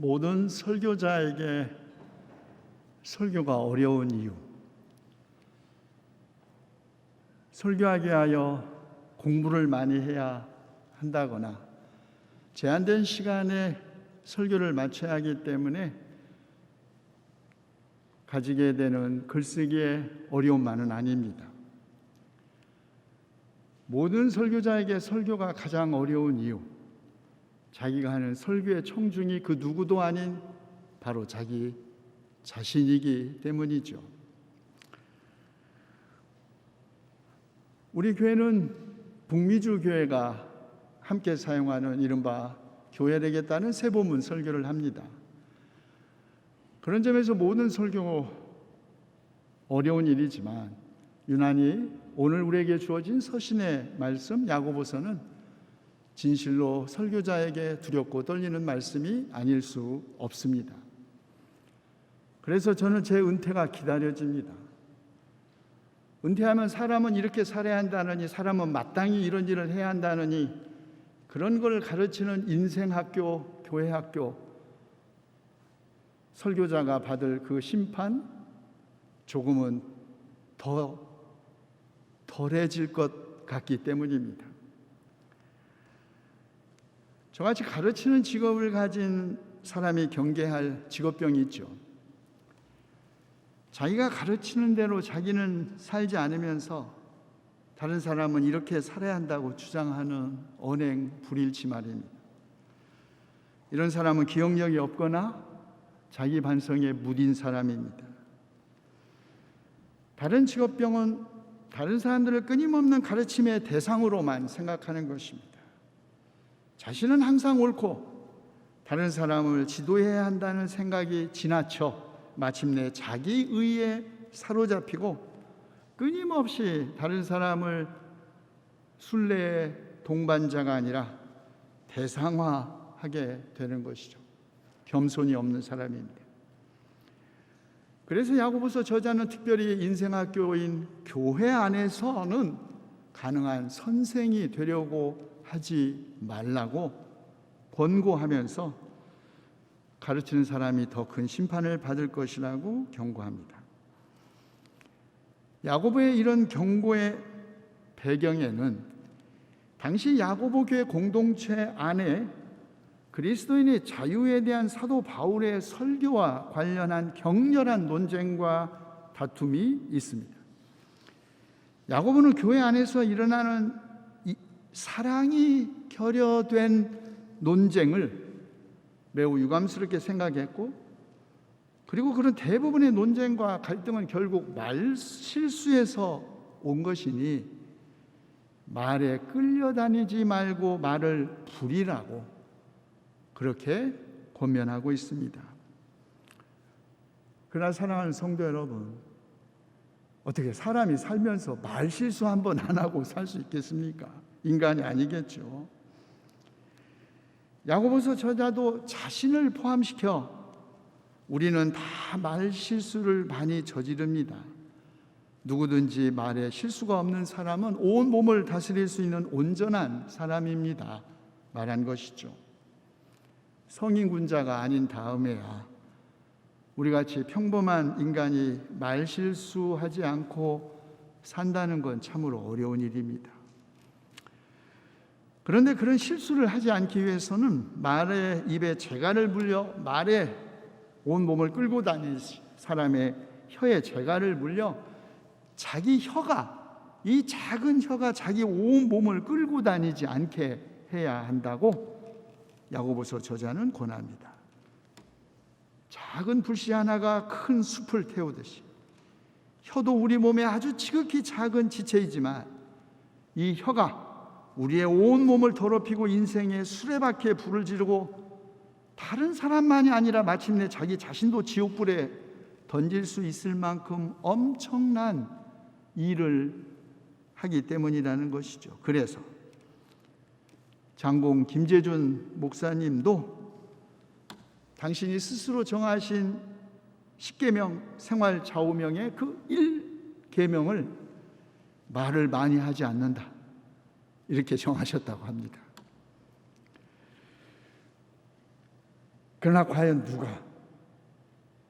모든 설교자에게 설교가 어려운 이유, 설교하기 위하여 공부를 많이 해야 한다거나 제한된 시간에 설교를 마쳐야 하기 때문에 가지게 되는 글쓰기의 어려움만은 아닙니다. 모든 설교자에게 설교가 가장 어려운 이유, 자기가 하는 설교의 청중이 그 누구도 아닌 바로 자기 자신이기 때문이죠. 우리 교회는 북미주 교회가 함께 사용하는 이른바 교회 되겠다는 세보문 설교를 합니다. 그런 점에서 모든 설교 어려운 일이지만 유난히 오늘 우리에게 주어진 서신의 말씀 야고보서는 진실로 설교자에게 두렵고 떨리는 말씀이 아닐 수 없습니다. 그래서 저는 제 은퇴가 기다려집니다. 은퇴하면 사람은 이렇게 살아야 한다느니, 사람은 마땅히 이런 일을 해야 한다느니, 그런 걸 가르치는 인생학교, 교회학교, 설교자가 받을 그 심판 조금은 더 덜해질 것 같기 때문입니다. 저같이 가르치는 직업을 가진 사람이 경계할 직업병이 있죠. 자기가 가르치는 대로 자기는 살지 않으면서 다른 사람은 이렇게 살아야 한다고 주장하는 언행 불일치 말입니다. 이런 사람은 기억력이 없거나 자기 반성에 무딘 사람입니다. 다른 직업병은 다른 사람들을 끊임없는 가르침의 대상으로만 생각하는 것입니다. 자신은 항상 옳고 다른 사람을 지도해야 한다는 생각이 지나쳐 마침내 자기 의에 사로잡히고 끊임없이 다른 사람을 순례의 동반자가 아니라 대상화하게 되는 것이죠. 겸손이 없는 사람입니다. 그래서 야고보서 저자는 특별히 인생학교인 교회 안에서는 가능한 선생이 되려고 하지 말라고 권고하면서 가르치는 사람이 더 큰 심판을 받을 것이라고 경고합니다. 야고보의 이런 경고의 배경에는 당시 야고보 교회 공동체 안에 그리스도인의 자유에 대한 사도 바울의 설교와 관련한 격렬한 논쟁과 다툼이 있습니다. 야고보는 교회 안에서 일어나는 사랑이 결여된 논쟁을 매우 유감스럽게 생각했고, 그리고 그런 대부분의 논쟁과 갈등은 결국 말 실수에서 온 것이니 말에 끌려다니지 말고 말을 부리라고 그렇게 권면하고 있습니다. 그러나 사랑하는 성도 여러분, 어떻게 사람이 살면서 말 실수 한 번 안 하고 살 수 있겠습니까? 인간이 아니겠죠. 야고보서 저자도 자신을 포함시켜 우리는 다 말 실수를 많이 저지릅니다. 누구든지 말에 실수가 없는 사람은 온 몸을 다스릴 수 있는 온전한 사람입니다. 말한 것이죠. 성인군자가 아닌 다음에야 우리같이 평범한 인간이 말 실수하지 않고 산다는 건 참으로 어려운 일입니다. 그런데 그런 실수를 하지 않기 위해서는 말의 입에 재갈을 물려 말에 온 몸을 끌고 다니는 사람의 혀에 재갈을 물려 자기 혀가, 이 작은 혀가 자기 온 몸을 끌고 다니지 않게 해야 한다고 야고보서 저자는 권합니다. 작은 불씨 하나가 큰 숲을 태우듯이 혀도 우리 몸에 아주 지극히 작은 지체이지만 이 혀가 우리의 온 몸을 더럽히고 인생의 수레바퀴에 불을 지르고 다른 사람만이 아니라 마침내 자기 자신도 지옥불에 던질 수 있을 만큼 엄청난 일을 하기 때문이라는 것이죠. 그래서 장공 김재준 목사님도 당신이 스스로 정하신 10계명 생활 좌우명의 그 1계명을 말을 많이 하지 않는다, 이렇게 정하셨다고 합니다. 그러나 과연 누가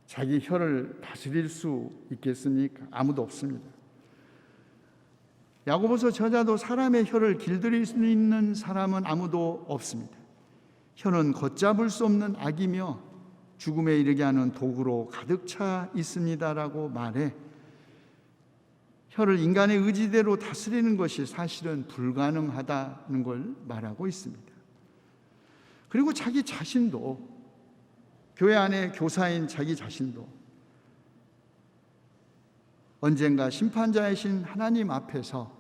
자기 혀를 다스릴 수 있겠습니까? 아무도 없습니다. 야고보서 저자도 사람의 혀를 길들일 수 있는 사람은 아무도 없습니다. 혀는 걷잡을 수 없는 악이며 죽음에 이르게 하는 도구로 가득 차 있습니다라고 말해 혀를 인간의 의지대로 다스리는 것이 사실은 불가능하다는 걸 말하고 있습니다. 그리고 자기 자신도, 교회 안에 교사인 자기 자신도 언젠가 심판자이신 하나님 앞에서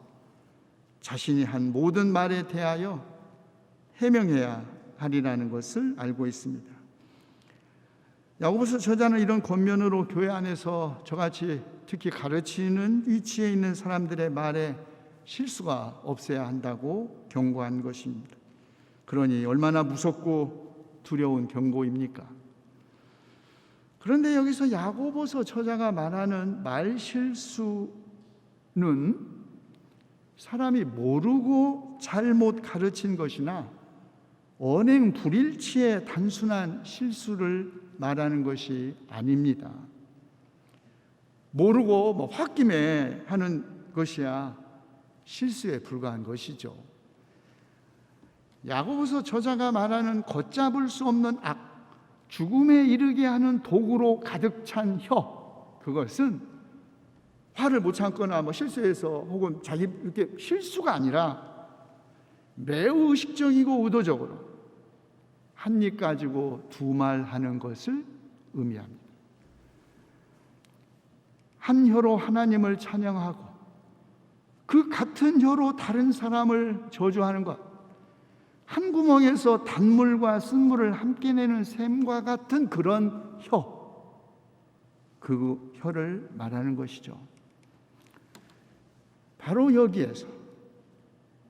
자신이 한 모든 말에 대하여 해명해야 하리라는 것을 알고 있습니다. 야고보서 저자는 이런 권면으로 교회 안에서 저같이 특히 가르치는 위치에 있는 사람들의 말에 실수가 없어야 한다고 경고한 것입니다. 그러니 얼마나 무섭고 두려운 경고입니까? 그런데 여기서 야고보서 저자가 말하는 말 실수는 사람이 모르고 잘못 가르친 것이나 언행 불일치의 단순한 실수를 말하는 것이 아닙니다. 모르고 홧김에 하는 것이야 실수에 불과한 것이죠. 야고보서 저자가 말하는 걷잡을 수 없는 악, 죽음에 이르게 하는 도구로 가득 찬 혀, 그것은 화를 못 참거나 실수해서 혹은 자기 이렇게 실수가 아니라 매우 의식적이고 의도적으로 한 입 가지고 두 말 하는 것을 의미합니다. 한 혀로 하나님을 찬양하고 그 같은 혀로 다른 사람을 저주하는 것, 한 구멍에서 단물과 쓴물을 함께 내는 샘과 같은 그런 혀, 그 혀를 말하는 것이죠. 바로 여기에서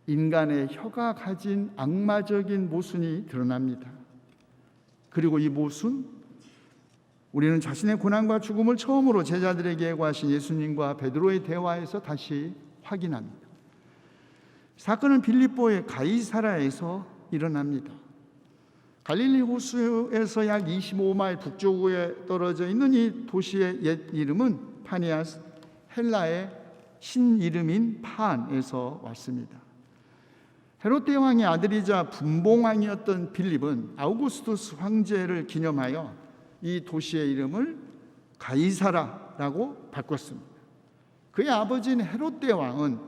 인간의 혀가 가진 악마적인 모순이 드러납니다. 그리고 이 모순, 우리는 자신의 고난과 죽음을 처음으로 제자들에게 예고하신 예수님과 베드로의 대화에서 다시 확인합니다. 사건은 빌립보의 가이사라에서 일어납니다. 갈릴리 호수에서 약 25마일 북쪽에 떨어져 있는 이 도시의 옛 이름은 파니아스, 헬라의 신 이름인 판에서 왔습니다. 헤롯 대왕의 아들이자 분봉왕이었던 빌립은 아우구스투스 황제를 기념하여 이 도시의 이름을 가이사라라고 바꿨습니다. 그의 아버지인 헤롯 대왕은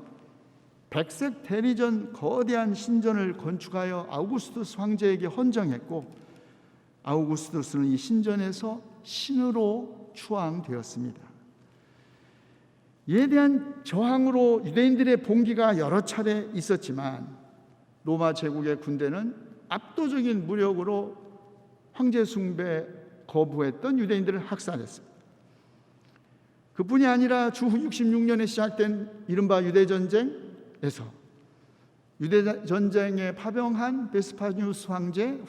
백색 대리전 거대한 신전을 건축하여 아우구스투스 황제에게 헌정했고, 아우구스투스는 이 신전에서 신으로 추앙되었습니다. 이에 대한 저항으로 유대인들의 봉기가 여러 차례 있었지만 로마 제국의 군대는 압도적인 무력으로 황제 숭배 거부했던 유대인들을 학살했습니다. 그뿐이 아니라 주후 66년에 시작된 이른바 유대전쟁에서 유대전쟁에 파병한 베스파니우스 황제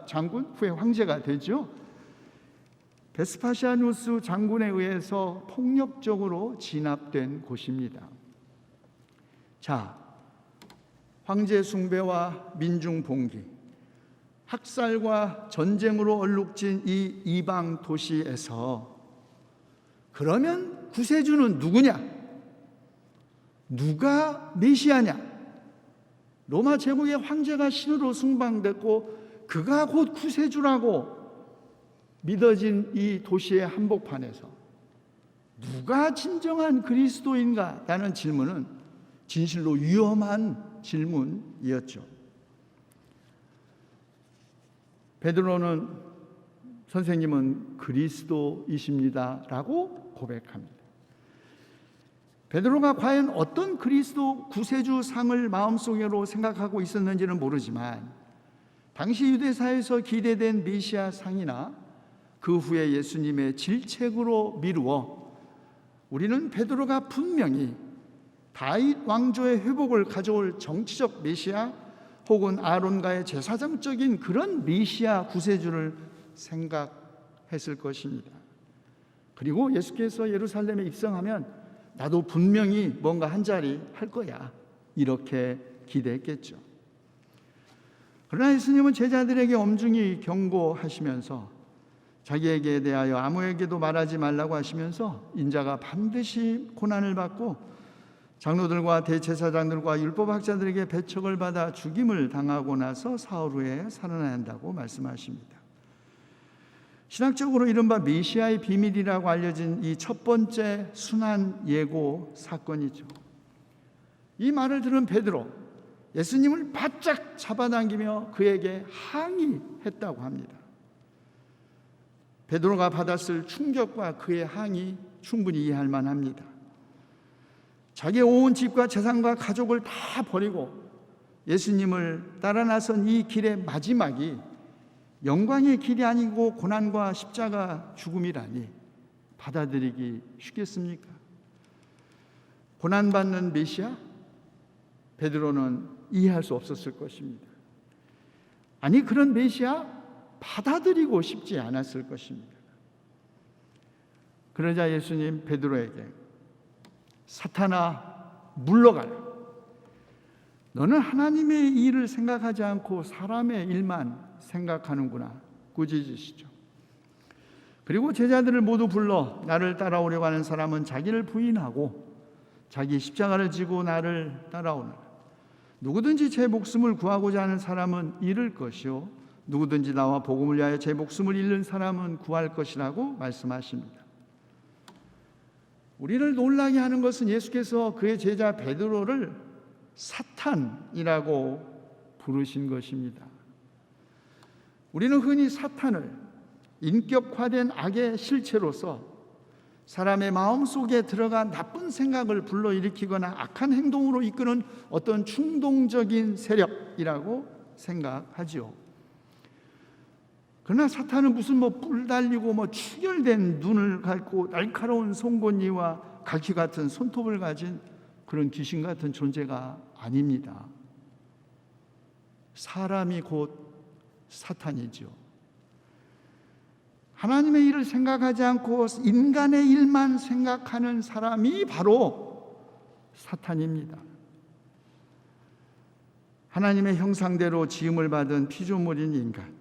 장군 후에 황제가 되죠. 베스파시아누스 장군에 의해서 폭력적으로 진압된 곳입니다. 자, 황제 숭배와 민중 봉기, 학살과 전쟁으로 얼룩진 이 이방 도시에서 그러면 구세주는 누구냐? 누가 메시아냐? 로마 제국의 황제가 신으로 숭방됐고 그가 곧 구세주라고 믿어진 이 도시의 한복판에서 누가 진정한 그리스도인가? 라는 질문은 진실로 위험한 질문이었죠. 베드로는 선생님은 그리스도이십니다 라고 고백합니다. 베드로가 과연 어떤 그리스도 구세주 상을 마음속으로 생각하고 있었는지는 모르지만 당시 유대사에서 기대된 메시아 상이나 그 후에 예수님의 질책으로 미루어 우리는 베드로가 분명히 다윗 왕조의 회복을 가져올 정치적 메시아 혹은 아론과의 제사장적인 그런 메시아 구세주를 생각했을 것입니다. 그리고 예수께서 예루살렘에 입성하면 나도 분명히 뭔가 한 자리 할 거야, 이렇게 기대했겠죠. 그러나 예수님은 제자들에게 엄중히 경고하시면서 자기에게 대하여 아무에게도 말하지 말라고 하시면서 인자가 반드시 고난을 받고 장로들과 대제사장들과 율법학자들에게 배척을 받아 죽임을 당하고 나서 사흘 후에 살아나야 한다고 말씀하십니다. 신학적으로 이른바 메시아의 비밀이라고 알려진 이 첫 번째 순환 예고 사건이죠. 이 말을 들은 베드로, 예수님을 바짝 잡아당기며 그에게 항의했다고 합니다. 베드로가 받았을 충격과 그의 항의 충분히 이해할 만합니다. 자기의 온 집과 재산과 가족을 다 버리고 예수님을 따라 나선 이 길의 마지막이 영광의 길이 아니고 고난과 십자가 죽음이라니 받아들이기 쉽겠습니까? 고난받는 메시아? 베드로는 이해할 수 없었을 것입니다. 아니, 그런 메시아 받아들이고 싶지 않았을 것입니다. 그러자 예수님 베드로에게 사탄아 물러가라. 너는 하나님의 일을 생각하지 않고 사람의 일만 생각하는구나. 꾸짖으시죠. 그리고 제자들을 모두 불러 나를 따라오려고 하는 사람은 자기를 부인하고 자기 십자가를 지고 나를 따라오느라. 누구든지 제 목숨을 구하고자 하는 사람은 잃을 것이요 누구든지 나와 복음을 위하여 제 목숨을 잃는 사람은 구할 것이라고 말씀하십니다. 우리를 놀라게 하는 것은 예수께서 그의 제자 베드로를 사탄이라고 부르신 것입니다. 우리는 흔히 사탄을 인격화된 악의 실체로서 사람의 마음속에 들어가 나쁜 생각을 불러일으키거나 악한 행동으로 이끄는 어떤 충동적인 세력이라고 생각하지요. 그러나 사탄은 무슨 뿔 달리고 축열된 눈을 갖고 날카로운 송곳니와 갈퀴 같은 손톱을 가진 그런 귀신 같은 존재가 아닙니다. 사람이 곧 사탄이죠. 하나님의 일을 생각하지 않고 인간의 일만 생각하는 사람이 바로 사탄입니다. 하나님의 형상대로 지음을 받은 피조물인 인간,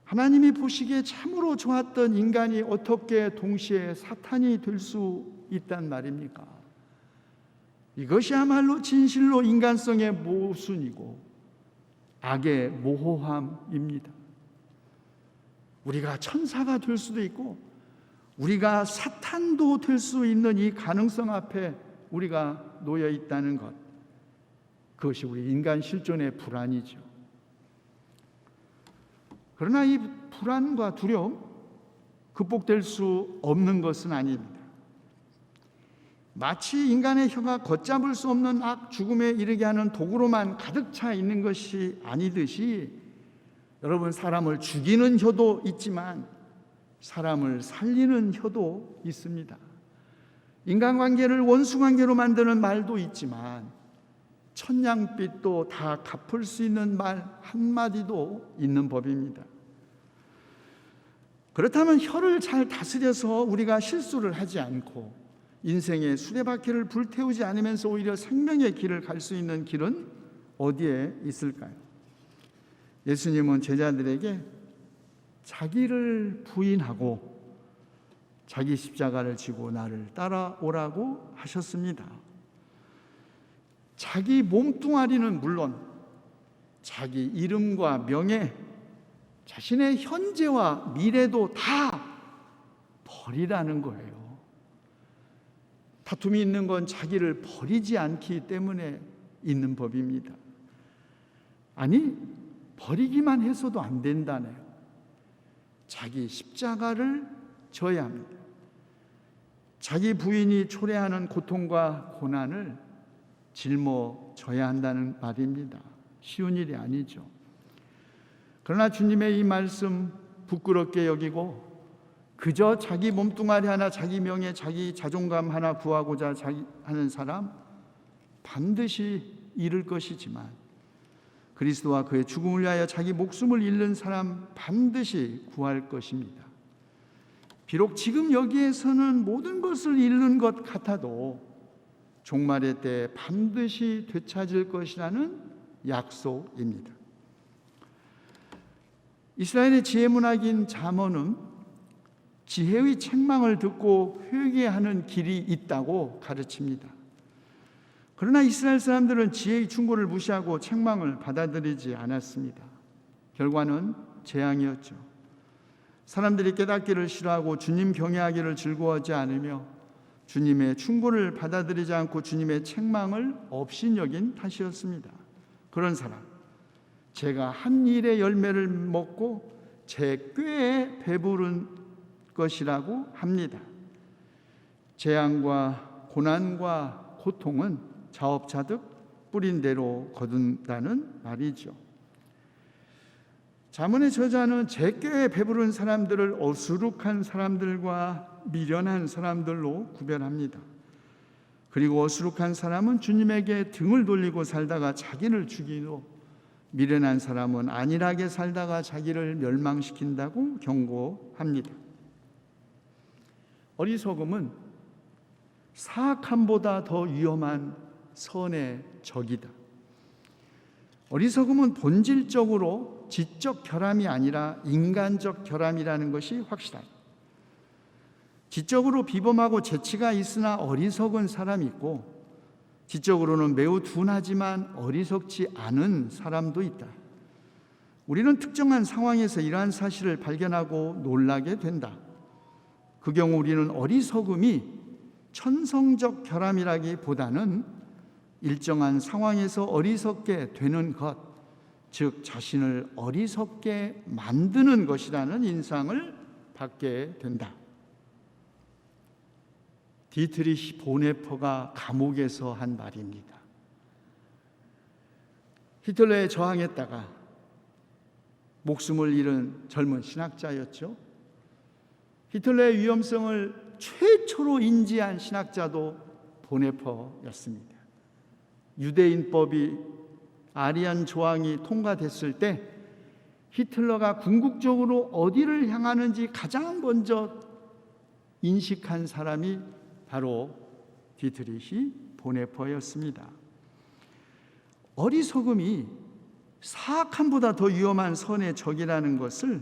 하나님이 보시기에 참으로 좋았던 인간이 어떻게 동시에 사탄이 될 수 있단 말입니까? 이것이야말로 진실로 인간성의 모순이고 악의 모호함입니다. 우리가 천사가 될 수도 있고 우리가 사탄도 될 수 있는 이 가능성 앞에 우리가 놓여 있다는 것, 그것이 우리 인간 실존의 불안이죠. 그러나 이 불안과 두려움 극복될 수 없는 것은 아닙니다. 마치 인간의 혀가 걷잡을 수 없는 악 죽음에 이르게 하는 도구로만 가득 차 있는 것이 아니듯이 여러분, 사람을 죽이는 혀도 있지만 사람을 살리는 혀도 있습니다. 인간관계를 원수관계로 만드는 말도 있지만 천냥빚도 다 갚을 수 있는 말 한마디도 있는 법입니다. 그렇다면 혀를 잘 다스려서 우리가 실수를 하지 않고 인생의 수레바퀴를 불태우지 않으면서 오히려 생명의 길을 갈 수 있는 길은 어디에 있을까요? 예수님은 제자들에게 자기를 부인하고 자기 십자가를 지고 나를 따라오라고 하셨습니다. 자기 몸뚱아리는 물론 자기 이름과 명예, 자신의 현재와 미래도 다 버리라는 거예요. 다툼이 있는 건 자기를 버리지 않기 때문에 있는 법입니다. 아니, 버리기만 해서도 안 된다네요. 자기 십자가를 져야 합니다. 자기 부인이 초래하는 고통과 고난을 짊어져야 한다는 말입니다. 쉬운 일이 아니죠. 그러나 주님의 이 말씀 부끄럽게 여기고 그저 자기 몸뚱아리 하나, 자기 명예, 자기 자존감 하나 구하고자 하는 사람 반드시 잃을 것이지만 그리스도와 그의 죽음을 위하여 자기 목숨을 잃는 사람 반드시 구할 것입니다. 비록 지금 여기에서는 모든 것을 잃는 것 같아도 종말의 때 반드시 되찾을 것이라는 약속입니다. 이스라엘의 지혜 문학인 잠언은 지혜의 책망을 듣고 회개하는 길이 있다고 가르칩니다. 그러나 이스라엘 사람들은 지혜의 충고를 무시하고 책망을 받아들이지 않았습니다. 결과는 재앙이었죠. 사람들이 깨닫기를 싫어하고 주님 경외하기를 즐거워하지 않으며 주님의 충고를 받아들이지 않고 주님의 책망을 업신여긴 탓이었습니다. 그런 사람, 제가 한 일의 열매를 먹고 제 꾀에 배부른 것이라고 합니다. 재앙과 고난과 고통은 자업자득 뿌린 대로 거둔다는 말이죠. 잠언의 저자는 제 꾀에 배부른 사람들을 어수룩한 사람들과 미련한 사람들로 구별합니다. 그리고 어수룩한 사람은 주님에게 등을 돌리고 살다가 자기를 죽이고 미련한 사람은 안일하게 살다가 자기를 멸망시킨다고 경고합니다. 어리석음은 사악함보다 더 위험한 선의 적이다. 어리석음은 본질적으로 지적 결함이 아니라 인간적 결함이라는 것이 확실하다. 지적으로 비범하고 재치가 있으나 어리석은 사람이 있고 지적으로는 매우 둔하지만 어리석지 않은 사람도 있다. 우리는 특정한 상황에서 이러한 사실을 발견하고 놀라게 된다. 그 경우 우리는 어리석음이 천성적 결함이라기보다는 일정한 상황에서 어리석게 되는 것, 즉 자신을 어리석게 만드는 것이라는 인상을 받게 된다. 디트리히 보네퍼가 감옥에서 한 말입니다. 히틀러에 저항했다가 목숨을 잃은 젊은 신학자였죠. 히틀러의 위험성을 최초로 인지한 신학자도 보네퍼였습니다. 유대인법이 아리안 조항이 통과됐을 때 히틀러가 궁극적으로 어디를 향하는지 가장 먼저 인식한 사람이 바로 디트리히 보네퍼였습니다. 어리석음이 사악함보다 더 위험한 선의 적이라는 것을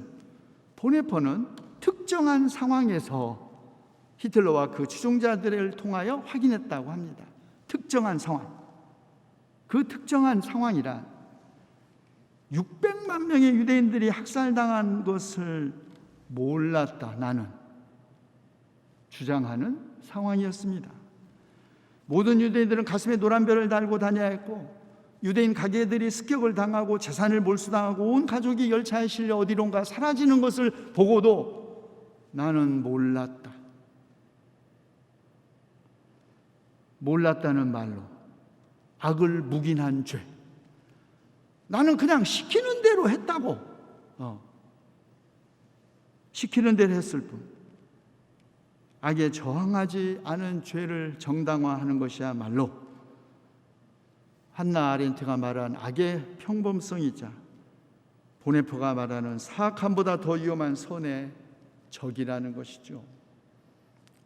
보네퍼는 특정한 상황에서 히틀러와 그 추종자들을 통하여 확인했다고 합니다. 특정한 상황. 그 특정한 상황이란 600만 명의 유대인들이 학살당한 것을 몰랐다 나는 주장하는 상황이었습니다. 모든 유대인들은 가슴에 노란 별을 달고 다녀야 했고 유대인 가게들이 습격을 당하고 재산을 몰수당하고 온 가족이 열차에 실려 어디론가 사라지는 것을 보고도 나는 몰랐다. 몰랐다는 말로 악을 묵인한 죄. 나는 그냥 시키는 대로 했다고. 시키는 대로 했을 뿐. 악에 저항하지 않은 죄를 정당화하는 것이야말로 한나 아렌트가 말한 악의 평범성이자 보네퍼가 말하는 사악함보다 더 위험한 선의 적이라는 것이죠.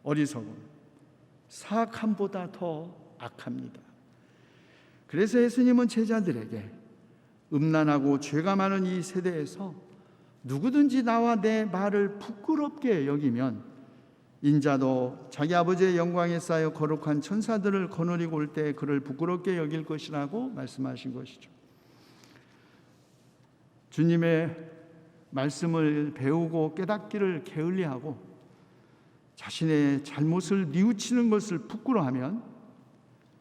어리석음, 사악함보다 더 악합니다. 그래서 예수님은 제자들에게 음란하고 죄가 많은 이 세대에서 누구든지 나와 내 말을 부끄럽게 여기면 인자도 자기 아버지의 영광에 쌓여 거룩한 천사들을 거느리고 올 때 그를 부끄럽게 여길 것이라고 말씀하신 것이죠. 주님의 말씀을 배우고 깨닫기를 게을리하고 자신의 잘못을 뉘우치는 것을 부끄러워하면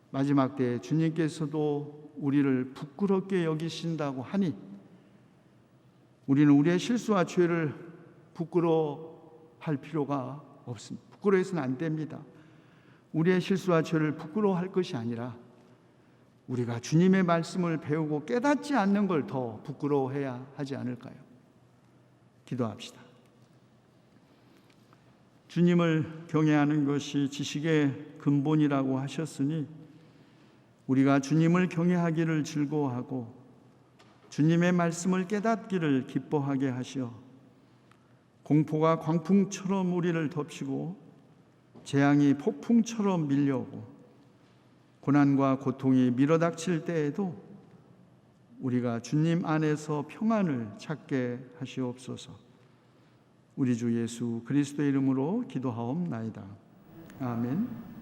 마지막 때에 주님께서도 우리를 부끄럽게 여기신다고 하니 우리는 우리의 실수와 죄를 부끄러워할 필요가 없습니다. 부끄러워해서는 안 됩니다. 우리의 실수와 죄를 부끄러워할 것이 아니라 우리가 주님의 말씀을 배우고 깨닫지 않는 걸 더 부끄러워해야 하지 않을까요? 기도합시다. 주님을 경외하는 것이 지식의 근본이라고 하셨으니 우리가 주님을 경외하기를 즐거워하고 주님의 말씀을 깨닫기를 기뻐하게 하시어 공포가 광풍처럼 우리를 덮치고 재앙이 폭풍처럼 밀려오고 고난과 고통이 밀어닥칠 때에도 우리가 주님 안에서 평안을 찾게 하시옵소서. 우리 주 예수 그리스도의 이름으로 기도하옵나이다. 아멘.